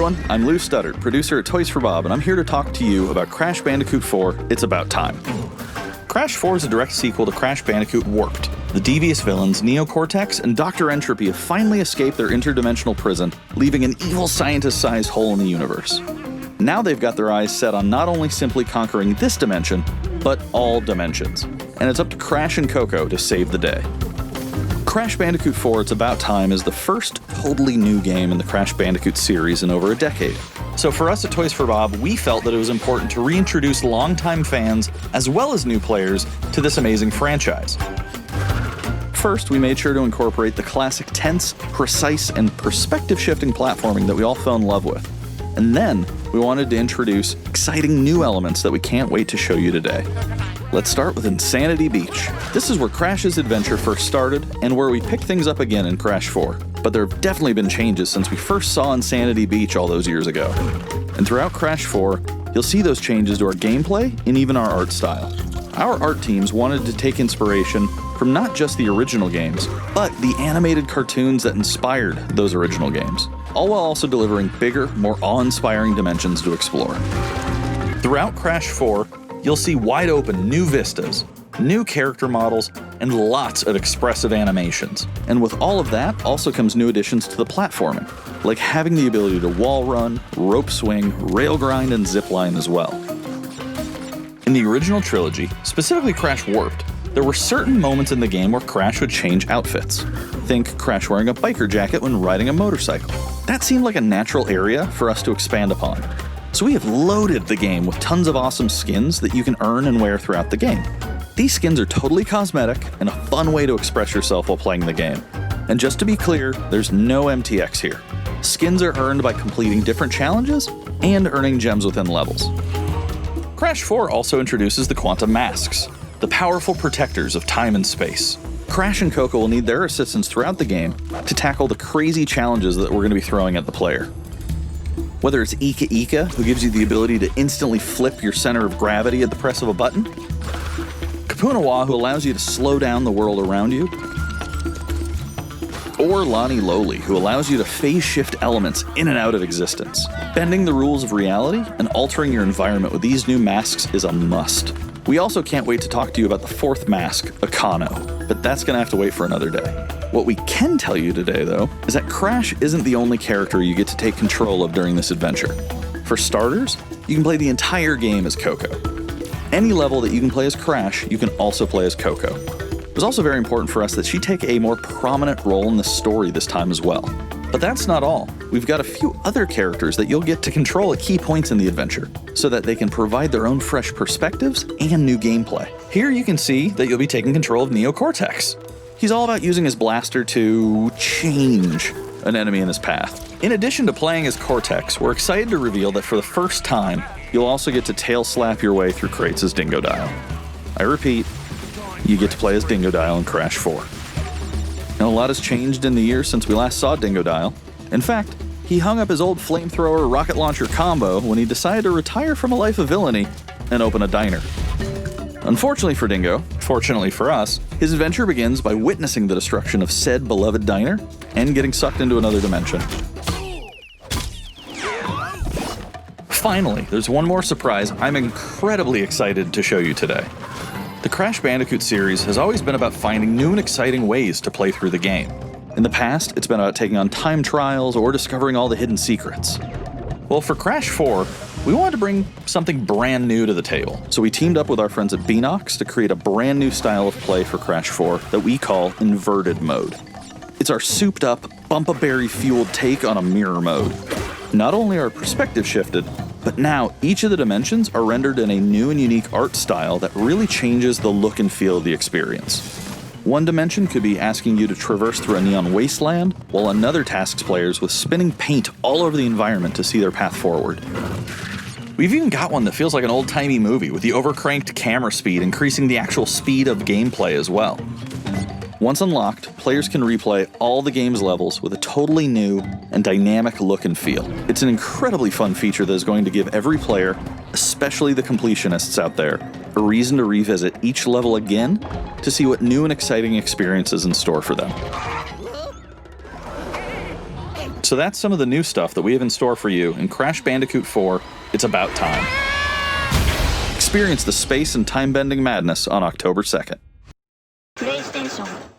everyone, I'm Lou Studdard, producer at Toys for Bob, and I'm here to talk to you about Crash Bandicoot 4, It's About Time. Crash 4 is a direct sequel to Crash Bandicoot Warped. The devious villains, Neo-Cortex and Dr. Entropy, have finally escaped their interdimensional prison, leaving an evil scientist-sized hole in the universe. Now they've got their eyes set on not only simply conquering this dimension, but all dimensions. And it's up to Crash and Coco to save the day. Crash Bandicoot 4 It's About Time is the first totally new game in the Crash Bandicoot series in over a decade. So for us at Toys for Bob, we felt that it was important to reintroduce longtime fans, as well as new players, to this amazing franchise. First, we made sure to incorporate the classic tense, precise, and perspective-shifting platforming that we all fell in love with. And then, we wanted to introduce exciting new elements that we can't wait to show you today. Let's start with Insanity Beach. This is where Crash's adventure first started, and where we pick things up again in Crash 4. But there have definitely been changes since we first saw Insanity Beach all those years ago. And throughout Crash 4, you'll see those changes to our gameplay and even our art style. Our art teams wanted to take inspiration from not just the original games, but the animated cartoons that inspired those original games, all while also delivering bigger, more awe-inspiring dimensions to explore. Throughout Crash 4, you'll see wide-open new vistas, new character models, and lots of expressive animations. And with all of that also comes new additions to the platforming, like having the ability to wall run, rope swing, rail grind, and zipline as well. In the original trilogy, specifically Crash Warped, there were certain moments in the game where Crash would change outfits. Think Crash wearing a biker jacket when riding a motorcycle. That seemed like a natural area for us to expand upon. So we have loaded the game with tons of awesome skins that you can earn and wear throughout the game. These skins are totally cosmetic and a fun way to express yourself while playing the game. And just to be clear, there's no MTX here. Skins are earned by completing different challenges and earning gems within levels. Crash 4 also introduces the Quantum Masks, the powerful protectors of time and space. Crash and Coco will need their assistance throughout the game to tackle the crazy challenges that we're going to be throwing at the player. Whether it's Ika Ika, who gives you the ability to instantly flip your center of gravity at the press of a button, Kapunawa, who allows you to slow down the world around you, or Lani Loli, who allows you to phase shift elements in and out of existence. Bending the rules of reality and altering your environment with these new masks is a must. We also can't wait to talk to you about the fourth mask, Akano, but that's gonna have to wait for another day. What we can tell you today, though, is that Crash isn't the only character you get to take control of during this adventure. For starters, you can play the entire game as Coco. Any level that you can play as Crash, you can also play as Coco. It was also very important for us that she take a more prominent role in the story this time as well. But that's not all. We've got a few other characters that you'll get to control at key points in the adventure, so that they can provide their own fresh perspectives and new gameplay. Here you can see that you'll be taking control of Neo-Cortex. He's all about using his blaster to change an enemy in his path. In addition to playing as Cortex, we're excited to reveal that for the first time, you'll also get to tail slap your way through crates as Dingodile. I repeat, you get to play as Dingodile in Crash 4. Now, a lot has changed in the years since we last saw Dingodile. In fact, he hung up his old flamethrower rocket launcher combo when he decided to retire from a life of villainy and open a diner. Unfortunately for Dingo, fortunately for us, his adventure begins by witnessing the destruction of said beloved diner and getting sucked into another dimension. Finally, there's one more surprise I'm incredibly excited to show you today. The Crash Bandicoot series has always been about finding new and exciting ways to play through the game. In the past, it's been about taking on time trials or discovering all the hidden secrets. Well, for Crash 4, we wanted to bring something brand new to the table, so we teamed up with our friends at Beanox to create a brand new style of play for Crash 4 that we call Inverted Mode. It's our souped-up, bumpa-berry-fueled take on a mirror mode. Not only are perspective shifted, but now each of the dimensions are rendered in a new and unique art style that really changes the look and feel of the experience. One dimension could be asking you to traverse through a neon wasteland, while another tasks players with spinning paint all over the environment to see their path forward. We've even got one that feels like an old-timey movie, with the overcranked camera speed increasing the actual speed of gameplay as well. Once unlocked, players can replay all the game's levels with a totally new and dynamic look and feel. It's an incredibly fun feature that is going to give every player, especially the completionists out there, a reason to revisit each level again to see what new and exciting experiences in store for them. So that's some of the new stuff that we have in store for you in Crash Bandicoot 4, It's About Time. Experience the space and time-bending madness on October 2nd. PlayStation